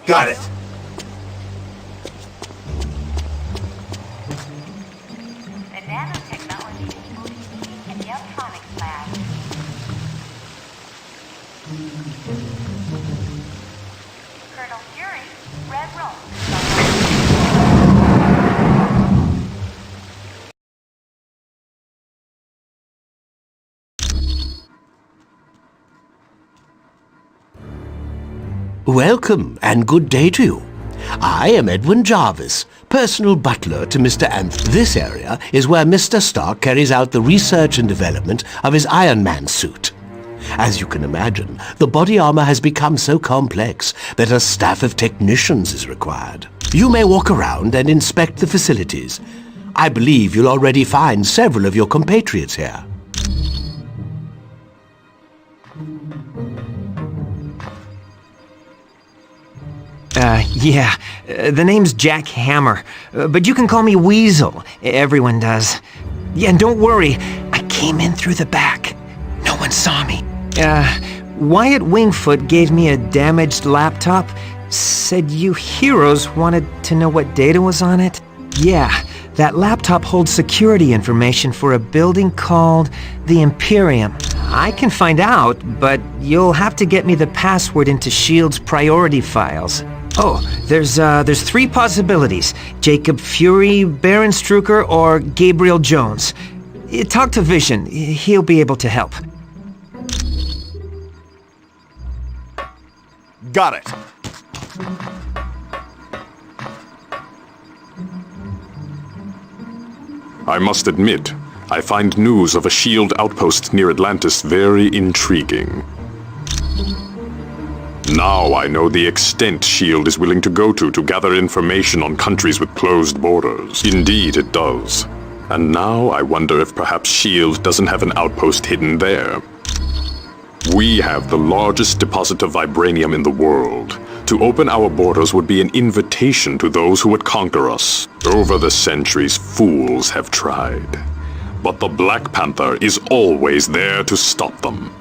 Got it. The nanotechnology is moving in the electronics lab. Colonel Fury, Red Room. Welcome, and good day to you. I am Edwin Jarvis, personal butler to Mr. Anth. This area is where Mr. Stark carries out the research and development of his Iron Man suit. As you can imagine, the body armor has become so complex that a staff of technicians is required. You may walk around and inspect the facilities. I believe you'll already find several of your compatriots here. The name's Jack Hammer, but you can call me Weasel. Everyone does. Yeah, and don't worry, I came in through the back. No one saw me. Wyatt Wingfoot gave me a damaged laptop, said you heroes wanted to know what data was on it. Yeah, that laptop holds security information for a building called the Imperium. I can find out, but you'll have to get me the password into S.H.I.E.L.D.'s priority files. Oh, there's three possibilities. Jacob Fury, Baron Strucker, or Gabriel Jones. Talk to Vision. He'll be able to help. Got it. I must admit, I find news of a S.H.I.E.L.D. outpost near Atlantis very intriguing. Now I know the extent S.H.I.E.L.D. is willing to go to gather information on countries with closed borders. Indeed it does. And now I wonder if perhaps S.H.I.E.L.D. doesn't have an outpost hidden there. We have the largest deposit of vibranium in the world. To open our borders would be an invitation to those who would conquer us. Over the centuries, fools have tried. But the Black Panther is always there to stop them.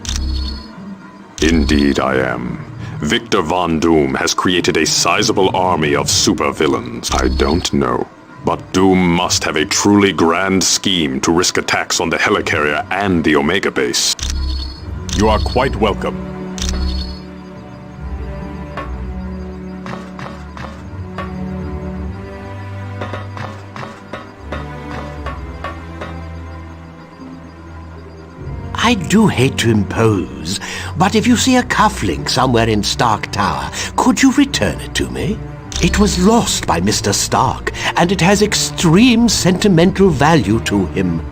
Indeed I am. Victor Von Doom has created a sizable army of supervillains. I don't know. But Doom must have a truly grand scheme to risk attacks on the helicarrier and the Omega base. You are quite welcome. I do hate to impose, but if you see a cufflink somewhere in Stark Tower, could you return it to me? It was lost by Mr. Stark, and it has extreme sentimental value to him.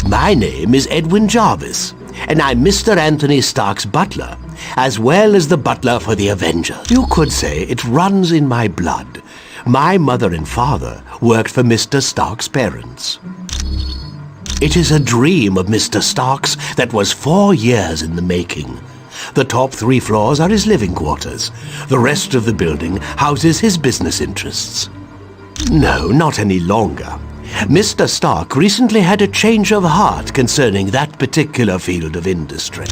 My name is Edwin Jarvis, and I'm Mr. Anthony Stark's butler, as well as the butler for the Avengers. You could say it runs in my blood. My mother and father worked for Mr. Stark's parents. It is a dream of Mr. Stark's that was 4 years in the making. The top 3 floors are his living quarters. The rest of the building houses his business interests. No, not any longer. Mr. Stark recently had a change of heart concerning that particular field of industry.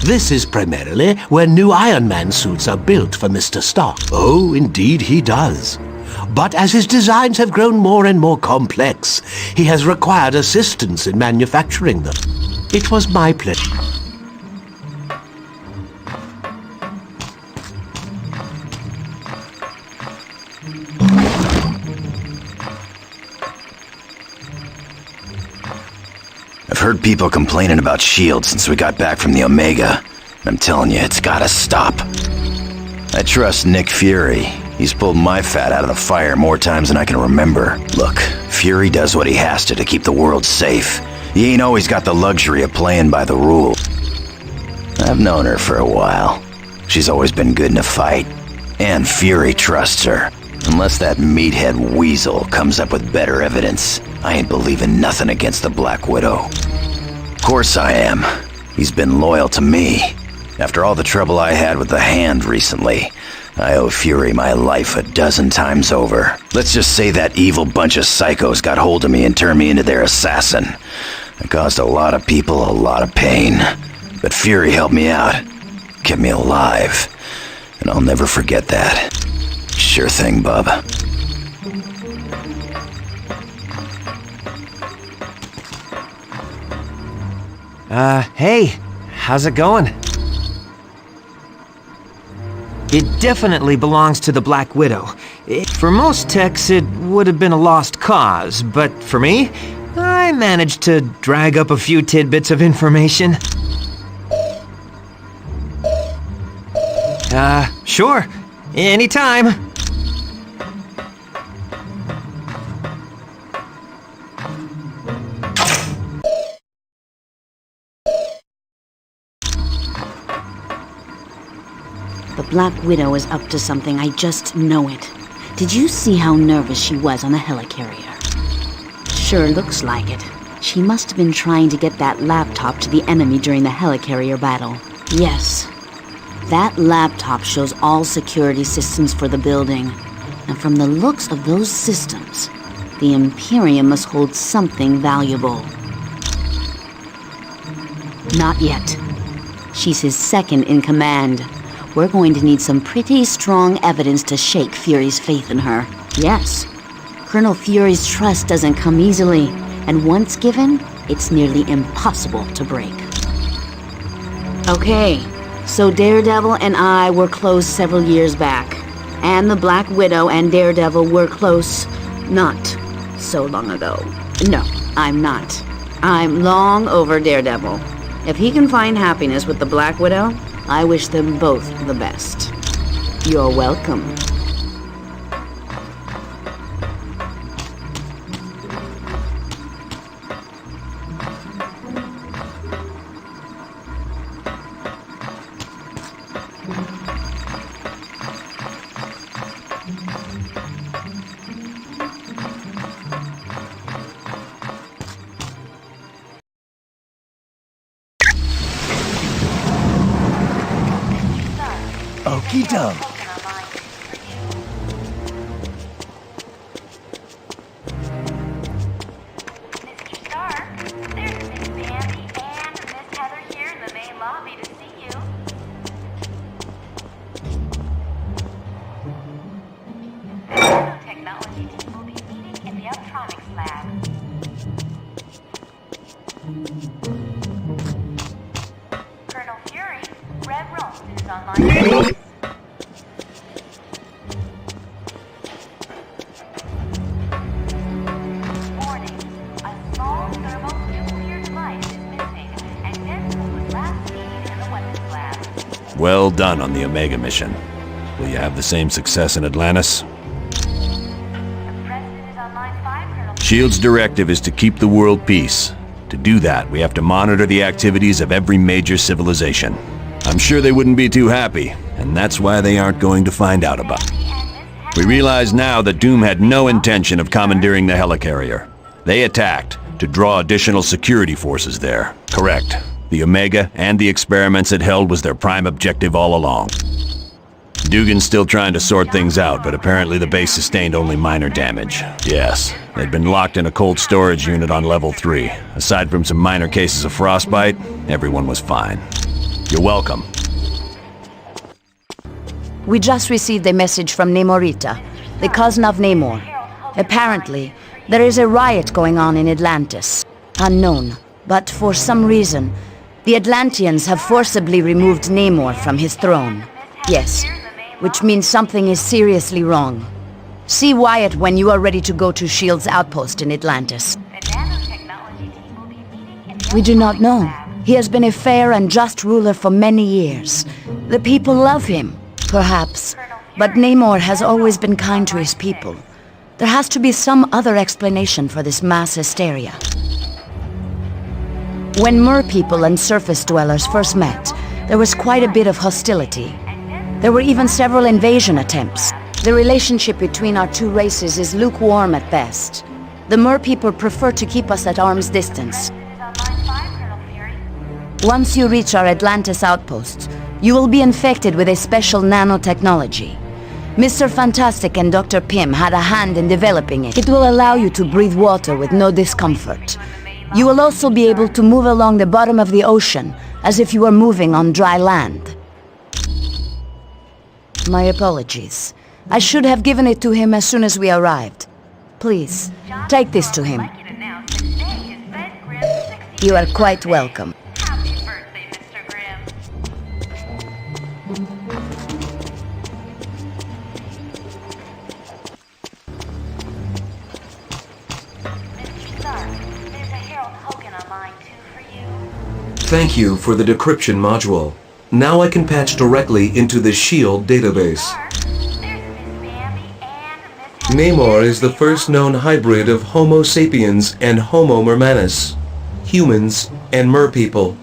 This is primarily where new Iron Man suits are built for Mr. Stark. Oh, indeed he does. But as his designs have grown more and more complex, he has required assistance in manufacturing them. It was my pleasure. I've heard people complaining about S.H.I.E.L.D. since we got back from the Omega. I'm telling you, it's gotta stop. I trust Nick Fury. He's pulled my fat out of the fire more times than I can remember. Look, Fury does what he has to keep the world safe. He ain't always got the luxury of playing by the rules. I've known her for a while. She's always been good in a fight. And Fury trusts her. Unless that meathead Weasel comes up with better evidence, I ain't believing nothing against the Black Widow. Of course I am. He's been loyal to me. After all the trouble I had with the Hand recently, I owe Fury my life a dozen times over. Let's just say that evil bunch of psychos got hold of me and turned me into their assassin. I caused a lot of people a lot of pain. But Fury helped me out. Kept me alive. And I'll never forget that. Sure thing, bub. Hey, how's it going? It definitely belongs to the Black Widow. For most techs, it would have been a lost cause, but for me, I managed to drag up a few tidbits of information. Sure. Anytime. The Black Widow is up to something, I just know it. Did you see how nervous she was on the helicarrier? Sure looks like it. She must have been trying to get that laptop to the enemy during the helicarrier battle. Yes. That laptop shows all security systems for the building. And from the looks of those systems, the Imperium must hold something valuable. Not yet. She's his second in command. We're going to need some pretty strong evidence to shake Fury's faith in her. Yes. Colonel Fury's trust doesn't come easily, and once given, it's nearly impossible to break. Okay, so Daredevil and I were close several years back, and the Black Widow and Daredevil were close not so long ago. No, I'm not. I'm long over Daredevil. If he can find happiness with the Black Widow, I wish them both the best. You're welcome. Okie doke. Mr. Stark, there's Miss Bambi and Miss Heather here in the main lobby to see you. The nanotechnology team will be meeting in the electronics lab. Colonel Fury, Red Ralston is online. Warning, a small thermonuclear device is missing, and this was last seen in the weapons lab. Well done on the Omega mission. Will you have the same success in Atlantis? The President is on line 5, Colonel. SHIELD's directive is to keep the world peace. To do that, we have to monitor the activities of every major civilization. I'm sure they wouldn't be too happy, and that's why they aren't going to find out about it. We realize now that Doom had no intention of commandeering the helicarrier. They attacked to draw additional security forces there. Correct. The Omega and the experiments it held was their prime objective all along. Dugan's still trying to sort things out, but apparently the base sustained only minor damage. Yes, they'd been locked in a cold storage unit on level 3. Aside from some minor cases of frostbite, everyone was fine. You're welcome. We just received a message from Namorita, the cousin of Namor. Apparently, there is a riot going on in Atlantis. Unknown, but for some reason, the Atlanteans have forcibly removed Namor from his throne. Yes, which means something is seriously wrong. See Wyatt when you are ready to go to S.H.I.E.L.D.'s outpost in Atlantis. The nanotechnology team will be meeting in the We do not know. lab. He has been a fair and just ruler for many years. The people love him, perhaps. But Namor has always been kind to his people. There has to be some other explanation for this mass hysteria. When Mer people and surface dwellers first met, there was quite a bit of hostility. There were even several invasion attempts. The relationship between our two races is lukewarm at best. The Mer people prefer to keep us at arm's distance. Once you reach our Atlantis outpost, you will be infected with a special nanotechnology. Mr. Fantastic and Dr. Pym had a hand in developing it. It will allow you to breathe water with no discomfort. You will also be able to move along the bottom of the ocean as if you were moving on dry land. My apologies. I should have given it to him as soon as we arrived. Please, take this to him. You are quite welcome. Happy birthday, Mr. Grimm. Mr. Stark, there's a Harold Hogan on line 2 for you. Thank you for the decryption module. Now I can patch directly into the SHIELD database. Stark, there's Miss Bambi and Miss Namor is the first known hybrid of Homo sapiens and Homo mermanus, humans and merpeople.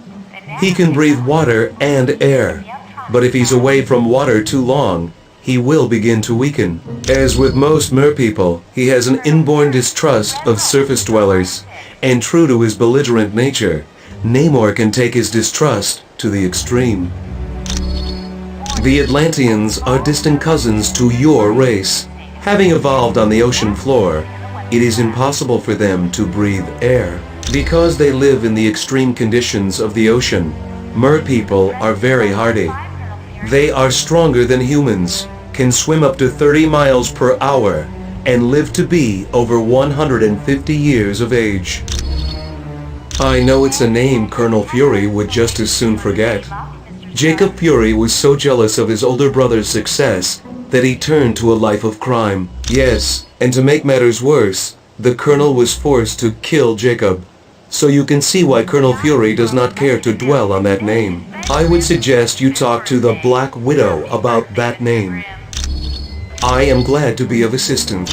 He can breathe water and air, but if he's away from water too long, he will begin to weaken. As with most merpeople, he has an inborn distrust of surface dwellers, and true to his belligerent nature, Namor can take his distrust to the extreme. The Atlanteans are distant cousins to your race. Having evolved on the ocean floor, it is impossible for them to breathe air. Because they live in the extreme conditions of the ocean, merpeople are very hardy. They are stronger than humans, can swim up to 30 miles per hour, and live to be over 150 years of age. I know it's a name Colonel Fury would just as soon forget. Jacob Fury was so jealous of his older brother's success that he turned to a life of crime. Yes, and to make matters worse, the Colonel was forced to kill Jacob. So you can see why Colonel Fury does not care to dwell on that name. I would suggest you talk to the Black Widow about that name. I am glad to be of assistance.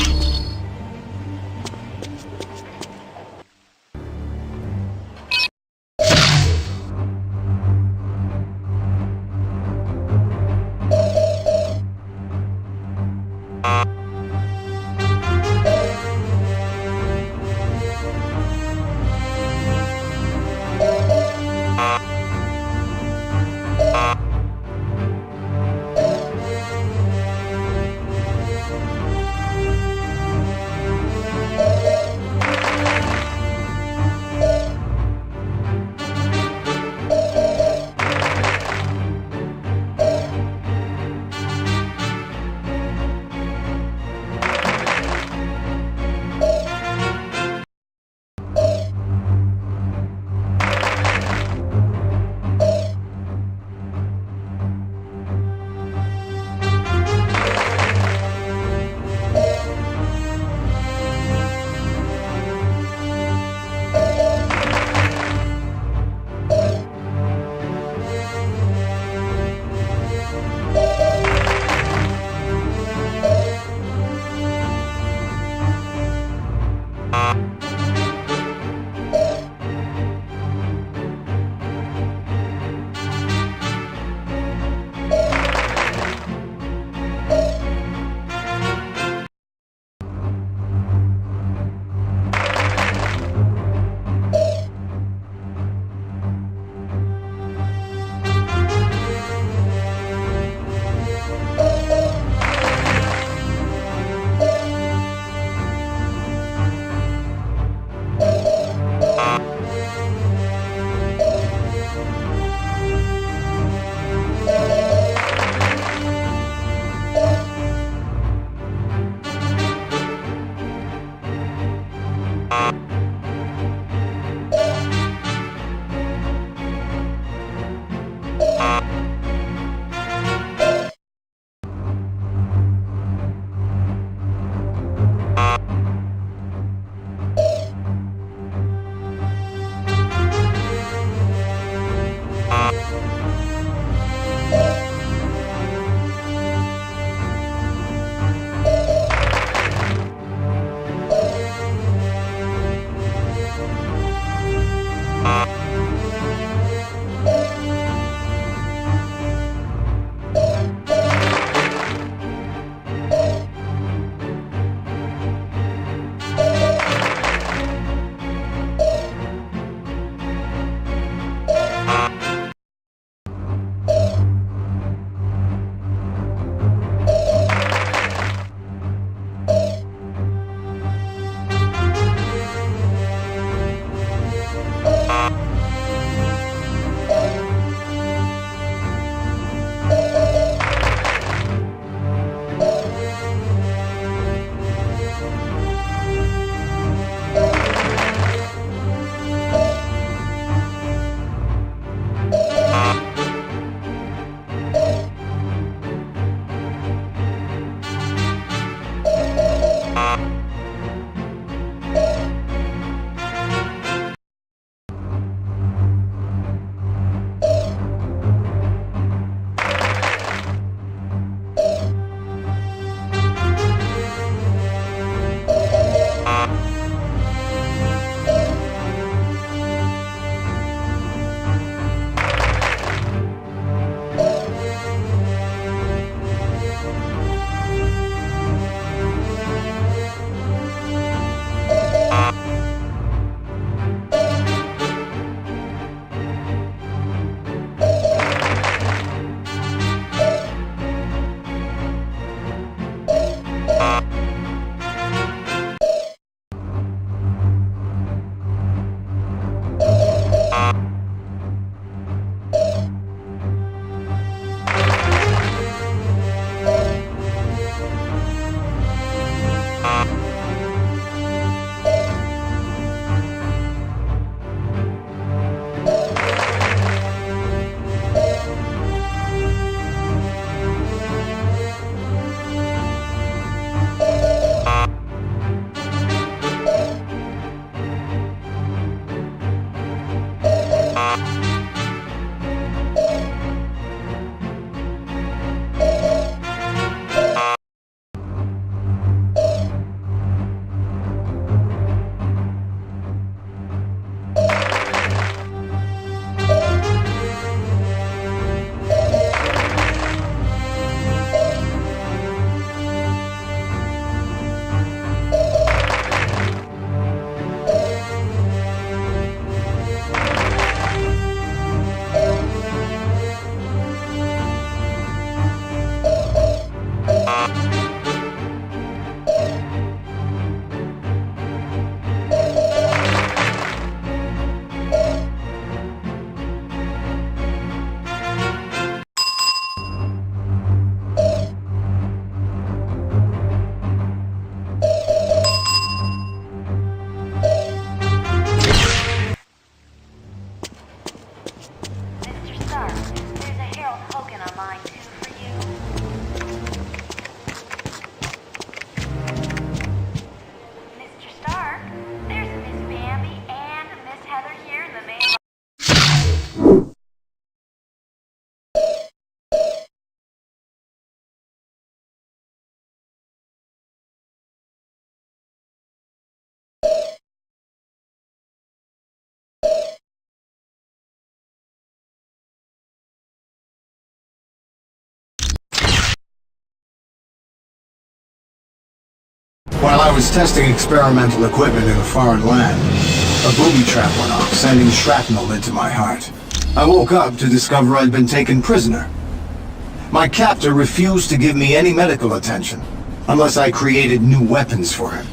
Stark, there's a Harold Hogan on line 2 for you. Mr. Stark, there's Miss Bambi and Miss Heather here in the main line. While I was testing experimental equipment in a foreign land, a booby trap went off, sending shrapnel into my heart. I woke up to discover I'd been taken prisoner. My captor refused to give me any medical attention, unless I created new weapons for him.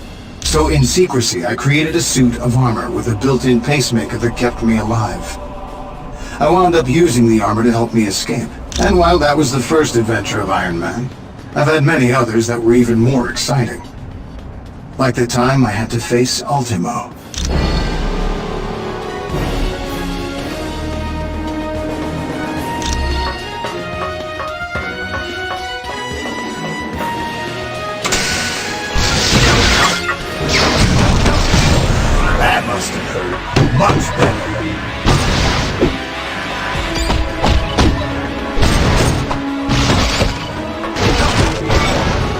So in secrecy, I created a suit of armor with a built-in pacemaker that kept me alive. I wound up using the armor to help me escape. And while that was the first adventure of Iron Man, I've had many others that were even more exciting. Like the time I had to face Ultimo. That must have hurt. Much better.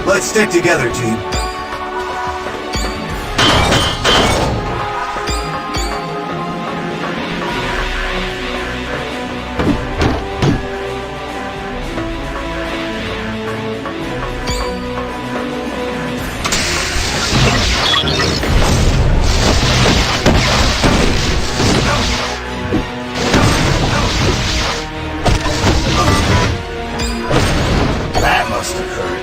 Let's stick together, team. That must have hurt.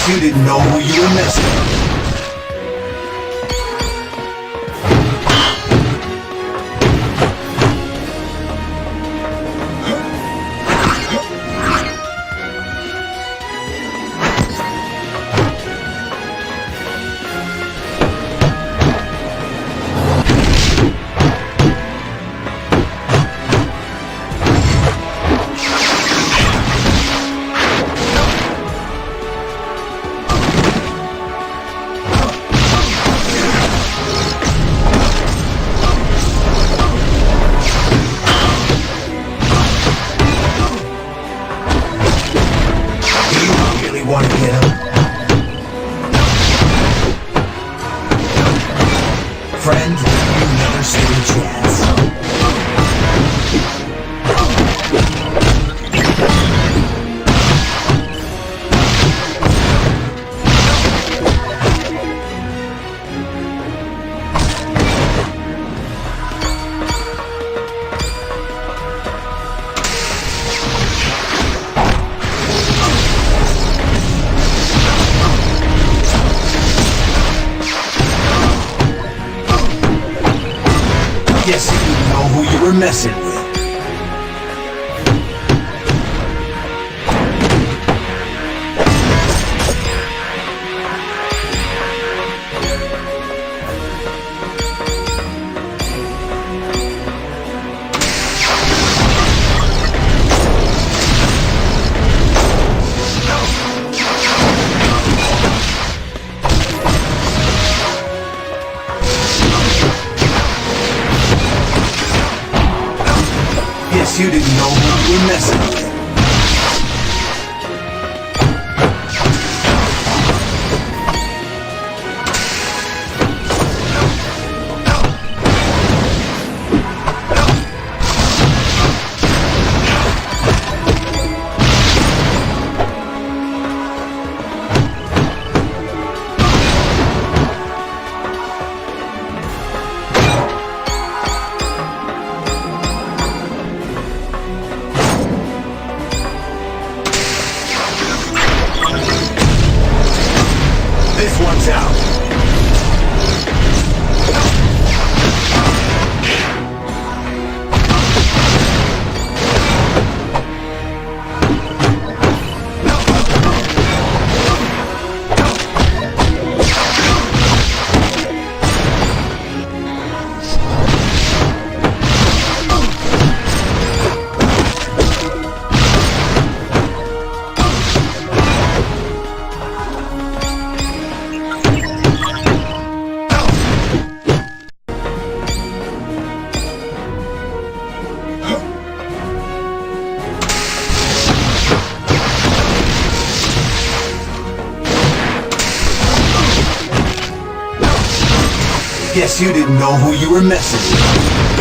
You didn't know who you were messing with. Want to get him? Friend, you never stood a chance. Yes, you didn't know who you were messing with. Yes, you didn't know who you were messing with. Lights out. Guess you didn't know who you were messing with.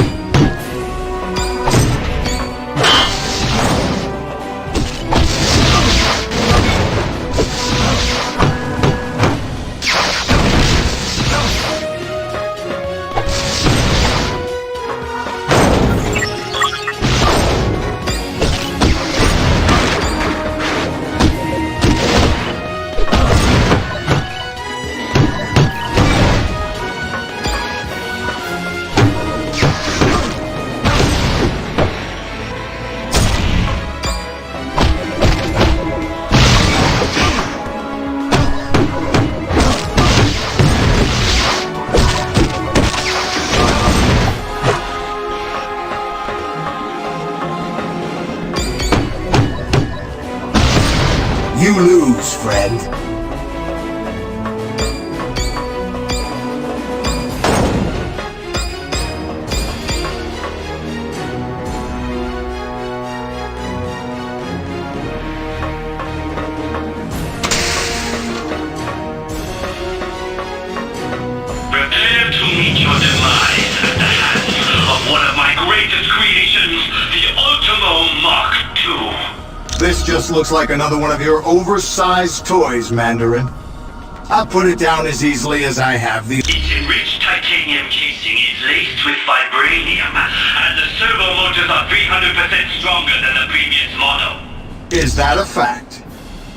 You lose, friend. Prepare to meet your demise at the hands of one of my greatest creations, the Ultimo Mark II. This just looks like another one of your oversized toys, Mandarin. I'll put it down as easily as I have the... Its enriched titanium casing is laced with vibranium, and the servo motors are 300% stronger than the previous model. Is that a fact?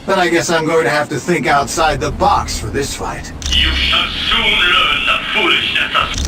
Then I guess I'm going to have to think outside the box for this fight. You shall soon learn the foolishness of...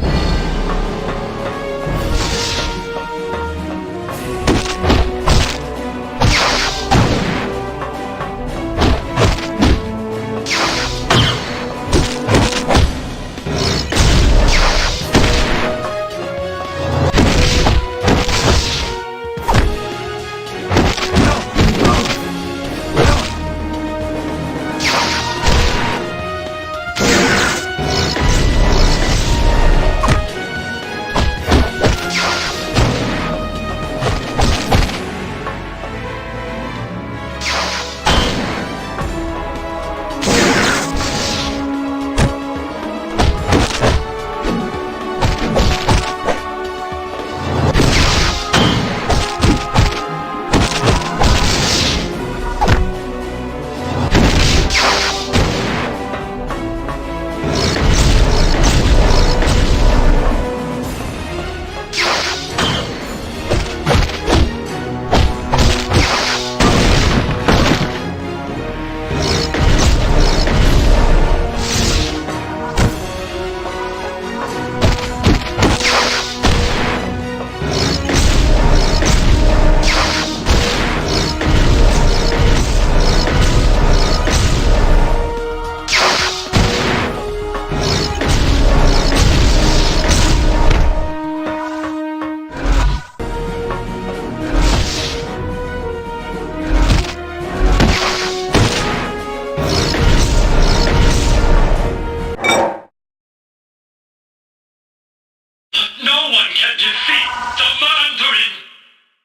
No one can defeat the Mandarin!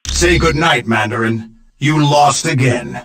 Say goodnight, Mandarin. You lost again.